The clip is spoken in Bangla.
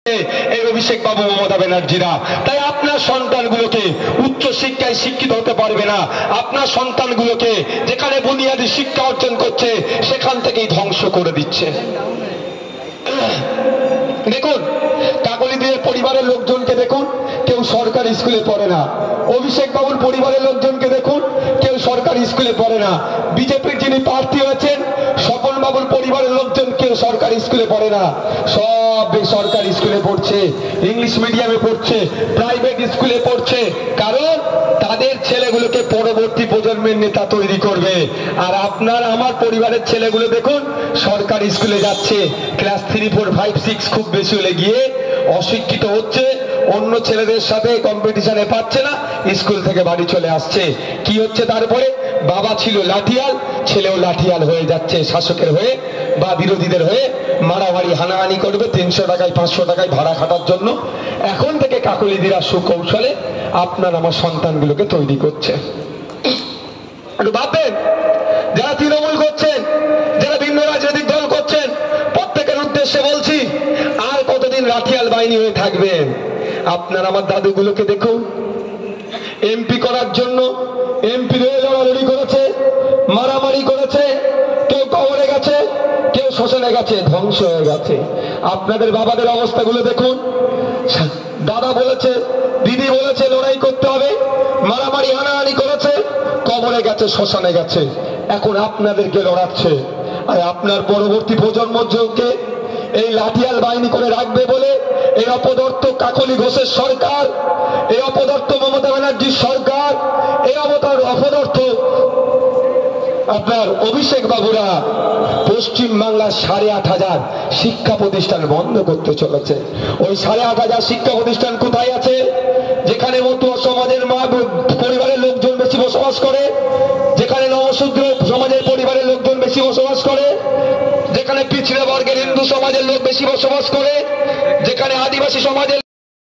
এই অভিষেক বাবু মমতা ব্যানার্জিরা। তাই আপনার সন্তানগুলোকে উচ্চ শিক্ষায় শিক্ষিত হতে পারবে না, আপনার সন্তানগুলোকে যেখানে বুনিয়াদী শিক্ষা অর্জন করছে সেখান থেকেই ধ্বংস করে দিচ্ছে। দেখুন কাকলিদের পরিবারের লোকজনকে দেখুন, কেউ সরকারি স্কুলে পড়ে না। অভিষেক বাবুর পরিবারের লোকজনকে দেখুন, কেউ সরকারি স্কুলে পড়ে না। বিজেপির যিনি প্রার্থী হয়েছেন স্বপন বাবুর পরিবারের লোকজন কেউ সরকারি স্কুলে পড়ে না, সব বেসরকারি স্কুলে পড়ছে, ইংলিশ মিডিয়ামে পড়ছে, প্রাইভেট স্কুলে পড়ছে। কারণ তাদের ছেলেগুলোকে পরবর্তী প্রজন্মের নেতা তৈরি করবে। আর আপনার আমার পরিবারের ছেলেগুলো দেখুন সরকারি স্কুলে যাচ্ছে, ক্লাস 3, 4, 5, 6 খুব বেশি হলে গিয়ে অশিক্ষিত হচ্ছে, অন্য ছেলেদের সাথে কম্পিটিশনে পাচ্ছে না, স্কুল থেকে বাড়ি চলে আসছে। কি হচ্ছে তারপরে? বাবা ছিল লাঠিয়াল, ছেলেও লাঠিয়াল হয়ে যাচ্ছে, শাসকের হয়ে বা বিরোধীদের হয়ে মারামারি হানাহানি করবে 300 টাকায় 500 টাকায় ভাড়া খাটার জন্য। এখন থেকে কাকলিদিরা সুকৌশলে আপনার আমার সন্তানগুলোকে তৈরি করছে। একটু ভাববেন, যারা তৃণমূল করছেন, যারা ভিন্ন রাজনৈতিক দল করছেন, প্রত্যেকের উদ্দেশ্যে বলছি, আর কতদিন লাঠিয়াল বাহিনী হয়ে থাকবেন? আপনার আমার দাদুগুলোকে দেখুন, এমপি করার জন্য এমপি হয়ে লড়ালড়ি করেছে, মারামারি করেছে, কেউ কবরে গেছে, কেউ শ্মশানে গেছে, ধ্বংস হয়ে গেছে। আপনাদের বাবাদের অবস্থাগুলো দেখুন, দাদা বলেছে, দিদি বলেছে লড়াই করতে হবে, মারামারি হানাহানি করেছে, কবরে গেছে, শ্মশানে গেছে। এখন আপনাদেরকে লড়াচ্ছে। আর আপনার পরবর্তী প্রজন্মকে এই লাঠিয়াল বাহিনী করে রাখবে বলে এই অপদার্থ কাকলি ঘোষের সরকার, এই অপদার্থ মমতা ব্যানার্জির সরকার, এই অপদার্থ আপনার অভিষেক বাবুরা পশ্চিম বাংলার 8,500 শিক্ষা প্রতিষ্ঠান বন্ধ করতে চলেছে। ওই 8,500 শিক্ষা প্রতিষ্ঠান কোথায় আছে? যেখানে মতুয়া সমাজের পরিবারের লোকজন বেশি বসবাস করে, যেখানে নবশূদ্র সমাজের পরিবারের লোকজন বেশি বসবাস করে, যেখানে পিছড়ে বর্গের হিন্দু সমাজের লোক বেশি বসবাস করে, যেখানে আদিবাসী সমাজের